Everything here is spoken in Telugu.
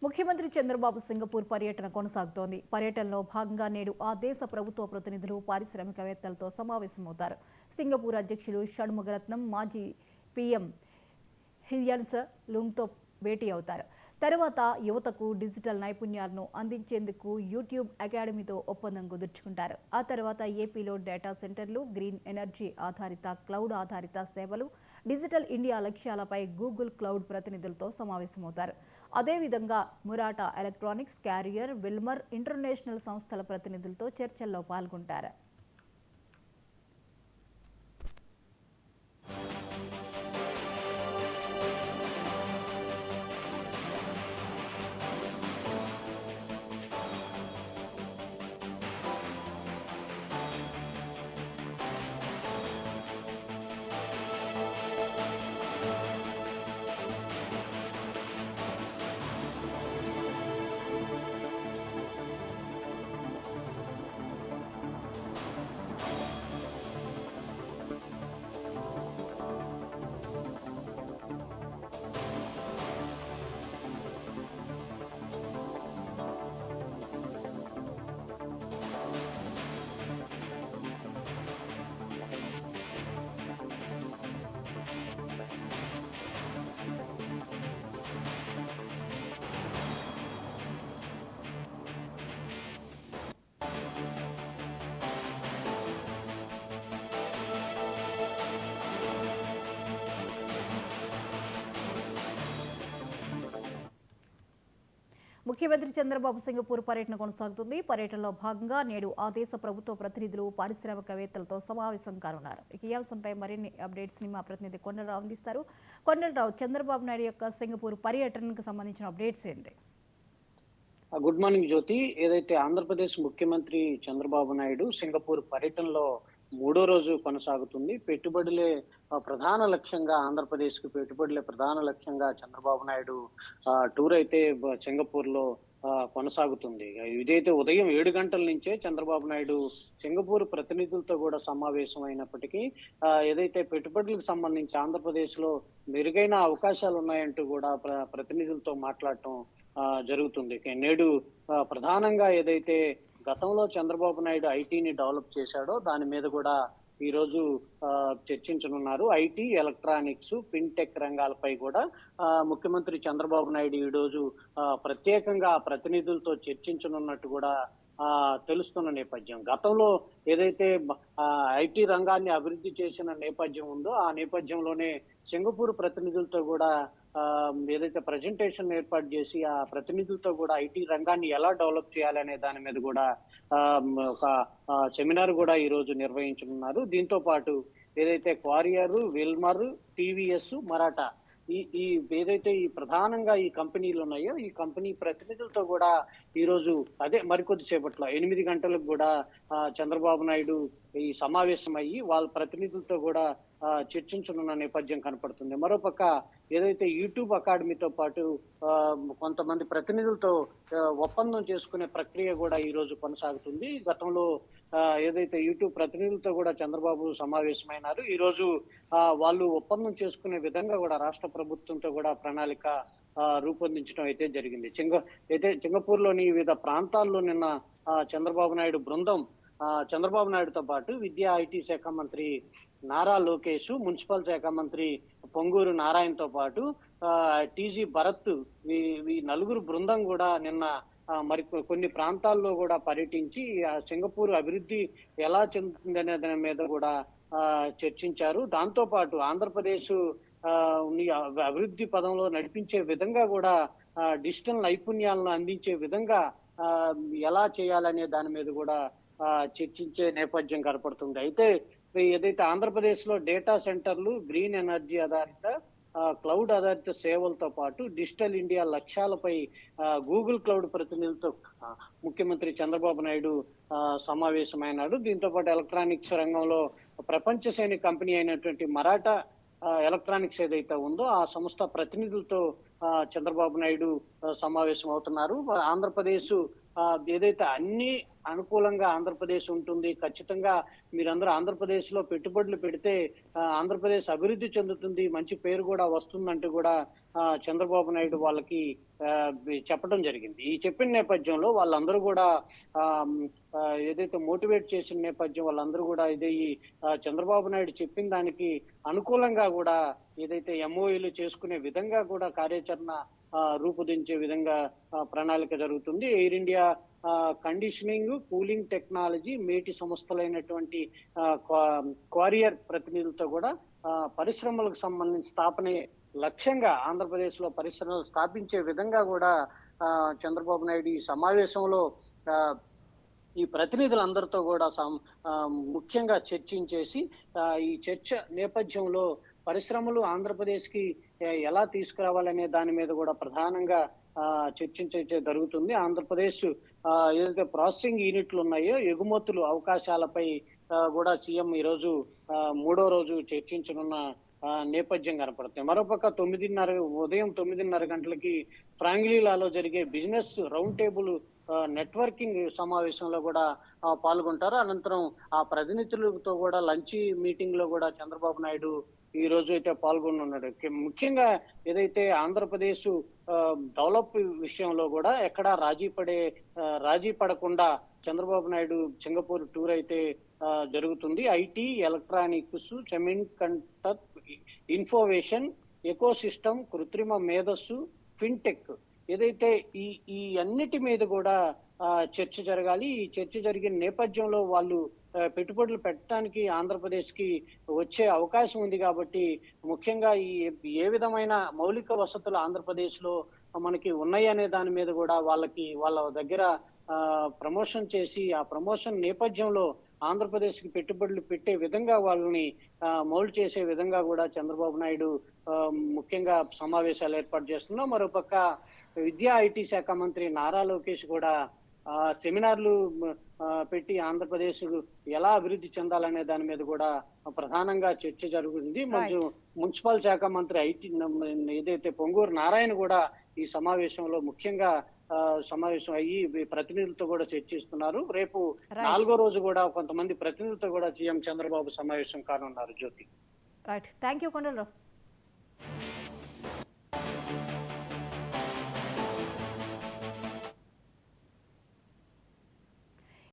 ముఖ్యమంత్రి చంద్రబాబు సింగపూర్ పర్యటన కొనసాగుతోంది. పర్యటనలో భాగంగా నేడు ఆ దేశ ప్రభుత్వ ప్రతినిధులు, పారిశ్రామికవేత్తలతో సమావేశమవుతారు. సింగపూర్ అధ్యక్షులు షణ్ముగరత్నం మాజీ పీఎం హియన్స్ లూంగ్తో భేటీ అవుతారు. తర్వాత యువతకు డిజిటల్ నైపుణ్యాలను అందించేందుకు యూట్యూబ్ అకాడమీతో ఒప్పందం కుదుర్చుకుంటారు. ఆ తర్వాత ఏపీలో డేటా సెంటర్లు, గ్రీన్ ఎనర్జీ ఆధారిత, క్లౌడ్ ఆధారిత సేవలు, డిజిటల్ ఇండియా లక్ష్యాలపై గూగుల్ క్లౌడ్ ప్రతినిధులతో సమావేశమవుతారు. అదేవిధంగా Murata electronics, carrier, Wilmar international సంస్థల ప్రతినిధులతో చర్చల్లో పాల్గొంటారు. ముఖ్యమంత్రి చంద్రబాబు సింగపూర్ పర్యటన కొనసాగుతుంది. పర్యటనలో భాగంగా నేడు ఆ దేశ ప్రభుత్వ ప్రతినిధులు, పారిశ్రామికవేత్తలతో సమావేశం కానున్నారు. ఈ అంశంపై మరిన్ని అప్డేట్స్ ని మా ప్రతినిధి కొండలరావు అందిస్తారు. కొండలరావు, చంద్రబాబు నాయుడు యొక్క సింగపూర్ పర్యటనకు సంబంధించిన అప్డేట్స్ ఏంటి? గుడ్ మార్నింగ్ జ్యోతి. ఏదైతే ఆంధ్రప్రదేశ్ ముఖ్యమంత్రి చంద్రబాబు నాయుడు సింగపూర్ పర్యటనలో మూడో రోజు కొనసాగుతుంది. పెట్టుబడులే ప్రధాన లక్ష్యంగా, ఆంధ్రప్రదేశ్ కు పెట్టుబడులే ప్రధాన లక్ష్యంగా చంద్రబాబు నాయుడు టూర్ అయితే సింగపూర్ లో కొనసాగుతుంది. ఇదైతే ఉదయం 7 గంటల నుంచే చంద్రబాబు నాయుడు సింగపూర్ ప్రతినిధులతో కూడా సమావేశం అయినప్పటికీ ఏదైతే పెట్టుబడులకు సంబంధించి ఆంధ్రప్రదేశ్ లో మెరుగైన అవకాశాలు ఉన్నాయంటూ కూడా ప్రతినిధులతో మాట్లాడటం జరుగుతుంది. నేడు ప్రధానంగా ఏదైతే గతంలో చంద్రబాబు నాయుడు ఐటీని డెవలప్ చేశాడో దాని మీద కూడా ఈ రోజు చర్చించనున్నారు. ఐటీ, ఎలక్ట్రానిక్స్, ఫిన్టెక్ రంగాలపై కూడా ముఖ్యమంత్రి చంద్రబాబు నాయుడు ఈ రోజు ప్రత్యేకంగా ప్రతినిధులతో చర్చించనున్నట్టు కూడా తెలుస్తున్న నేపథ్యం. గతంలో ఏదైతే ఐటీ రంగాన్ని అభివృద్ధి చేసిన నేపథ్యం ఉందో ఆ నేపథ్యంలోనే సింగపూర్ ప్రతినిధులతో కూడా ఏదైతే ప్రజెంటేషన్ ఏర్పాటు చేసి ఆ ప్రతినిధులతో కూడా ఐటీ రంగాన్ని ఎలా డెవలప్ చేయాలనే దాని మీద కూడా ఒక సెమినార్ కూడా ఈ రోజు నిర్వహించనున్నారు. దీంతో పాటు ఏదైతే క్వారియర్, విల్మర్, టీవీఎస్, మరాఠా ఈ ఏదైతే ఈ ప్రధానంగా ఈ కంపెనీలు ఉన్నాయో ఈ కంపెనీ ప్రతినిధులతో కూడా ఈ రోజు అదే మరికొద్ది సేపట్లో 8 గంటలకు కూడా చంద్రబాబు నాయుడు ఈ సమావేశం అయ్యి వాళ్ళ ప్రతినిధులతో కూడా చర్చించనున్న నేపథ్యం కనపడుతుంది. మరోపక్క ఏదైతే యూట్యూబ్ అకాడమీతో పాటు కొంతమంది ప్రతినిధులతో ఒప్పందం చేసుకునే ప్రక్రియ కూడా ఈ రోజు కొనసాగుతుంది. గతంలో ఏదైతే యూట్యూబ్ ప్రతినిధులతో కూడా చంద్రబాబు సమావేశమైనారు. ఈ రోజు వాళ్ళు ఒప్పందం చేసుకునే విధంగా కూడా రాష్ట్ర ప్రభుత్వంతో కూడా ప్రణాళిక రూపొందించడం అయితే జరిగింది. సింగపూర్ లోని వివిధ ప్రాంతాల్లో నిన్న చంద్రబాబు నాయుడు బృందం చంద్రబాబు నాయుడుతో పాటు విద్యా ఐటీ శాఖ మంత్రి నారా లోకేష్, మున్సిపల్ శాఖ మంత్రి పొంగూరు నారాయణతో పాటు టీజీ భరత్ ఈ నలుగురు బృందం కూడా నిన్న మరి కొన్ని ప్రాంతాల్లో కూడా పర్యటించి సింగపూర్ అభివృద్ధి ఎలా చెందుతుందనే దాని మీద కూడా చర్చించారు. దాంతో పాటు ఆంధ్రప్రదేశ్ అభివృద్ధి పదంలో నడిపించే విధంగా కూడా డిజిటల్ నైపుణ్యాలను అందించే విధంగా ఎలా చేయాలనే దాని మీద కూడా చర్చించే నేపథ్యం కనపడుతుంది. అయితే ఏదైతే ఆంధ్రప్రదేశ్ లో డేటా సెంటర్లు, గ్రీన్ ఎనర్జీ ఆధారిత, క్లౌడ్ ఆధారిత సేవలతో పాటు డిజిటల్ ఇండియా లక్ష్యాలపై గూగుల్ క్లౌడ్ ప్రతినిధులతో ముఖ్యమంత్రి చంద్రబాబు నాయుడు సమావేశమైనాడు. దీంతో పాటు ఎలక్ట్రానిక్స్ రంగంలో ప్రపంచ శ్రేణి కంపెనీ అయినటువంటి మరాఠా ఎలక్ట్రానిక్స్ ఏదైతే ఉందో ఆ సంస్థ ప్రతినిధులతో చంద్రబాబు నాయుడు సమావేశం అవుతున్నారు. ఆంధ్రప్రదేశ్ ఏదైతే అన్ని అనుకూలంగా ఆంధ్రప్రదేశ్ ఉంటుంది, ఖచ్చితంగా మీరందరూ ఆంధ్రప్రదేశ్ లో పెట్టుబడులు పెడితే ఆంధ్రప్రదేశ్ అభివృద్ధి చెందుతుంది, మంచి పేరు కూడా వస్తుందంటూ కూడా చంద్రబాబు నాయుడు వాళ్ళకి చెప్పడం జరిగింది. ఈ చెప్పిన నేపథ్యంలో వాళ్ళందరూ కూడా ఆ, ఏదైతే మోటివేట్ చేసిన నేపథ్యం వాళ్ళందరూ కూడా ఇదే ఈ చంద్రబాబు నాయుడు చెప్పిన దానికి అనుకూలంగా కూడా ఏదైతే ఎంఓయూలు చేసుకునే విధంగా కూడా కార్యాచరణ రూపుదించే విధంగా ప్రణాళిక జరుగుతుంది. Air India conditioning, cooling technology, మేటి సంస్థలైనటువంటి క్వారియర్ ప్రతినిధులతో కూడా పరిశ్రమలకు సంబంధించి స్థాపనే లక్ష్యంగా ఆంధ్రప్రదేశ్ లో పరిశ్రమలు స్థాపించే విధంగా కూడా చంద్రబాబు నాయుడు ఈ సమావేశంలో ఈ ప్రతినిధులందరితో కూడా ముఖ్యంగా చర్చించేసి ఈ చర్చ నేపథ్యంలో పరిశ్రమలు ఆంధ్రప్రదేశ్ కి ఎలా తీసుకురావాలనే దాని మీద కూడా ప్రధానంగా చర్చించే జరుగుతుంది. ఆంధ్రప్రదేశ్ ఏదైతే ప్రాసెసింగ్ యూనిట్లు ఉన్నాయో ఎగుమతులు అవకాశాలపై కూడా సీఎం ఈరోజు మూడో రోజు చర్చించనున్న నేపథ్యం కనపడుతుంది. మరోపక్క ఉదయం 9:30 గంటలకి ఫ్రాంగ్లీలాలో జరిగే బిజినెస్ రౌండ్ టేబుల్ నెట్వర్కింగ్ సమావేశంలో కూడా పాల్గొంటారు. అనంతరం ఆ ప్రతినిధులతో కూడా లంచ్ మీటింగ్ లో కూడా చంద్రబాబు నాయుడు ఈ రోజు అయితే పాల్గొనున్నాడు. ముఖ్యంగా ఏదైతే ఆంధ్రప్రదేశ్ డెవలప్ విషయంలో కూడా ఎక్కడా రాజీ పడకుండా చంద్రబాబు నాయుడు సింగపూర్ టూర్ అయితే జరుగుతుంది. ఐటీ, ఎలక్ట్రానిక్స్, సెమీకండక్టర్, ఇన్ఫోవేషన్, ఎకోసిస్టమ్, కృత్రిమ మేధస్సు, ఫిన్టెక్ ఏదైతే ఈ అన్నిటి మీద కూడా చర్చ జరగాలి. ఈ చర్చ జరిగిన నేపథ్యంలో వాళ్ళు పెట్టుబడులు పెట్టడానికి ఆంధ్రప్రదేశ్ కి వచ్చే అవకాశం ఉంది కాబట్టి ముఖ్యంగా ఏ విధమైన మౌలిక వసతులు ఆంధ్రప్రదేశ్ లో మనకి ఉన్నాయి అనే దాని మీద కూడా వాళ్ళ దగ్గర ప్రమోషన్ చేసి ఆ ప్రమోషన్ నేపథ్యంలో ఆంధ్రప్రదేశ్ కి పెట్టుబడులు పెట్టే విధంగా వాళ్ళని మౌల్డ్ చేసే విధంగా కూడా చంద్రబాబు నాయుడు ముఖ్యంగా సమావేశాలు ఏర్పాటు చేస్తున్నాం. మరోపక్క విద్యా ఐటీ శాఖ మంత్రి నారా లోకేష్ కూడా సెమినార్లు పెట్టి ఆంధ్రప్రదేశ్ ఎలా అభివృద్ధి చెందాలనే దాని మీద కూడా ప్రధానంగా చర్చ జరుగుతుంది. మరియు మున్సిపల్ శాఖ మంత్రి ఐటీ ఏదైతే పొంగూరు నారాయణ కూడా ఈ సమావేశంలో ముఖ్యంగా సమావేశం అయ్యి ప్రతినిధులతో కూడా చర్చిస్తున్నారు. రేపు 4వ రోజు కూడా కొంతమంది ప్రతినిధులతో కూడా సీఎం చంద్రబాబు సమావేశం కానున్నారు. Jyothi. Right, thank you Kondalarao.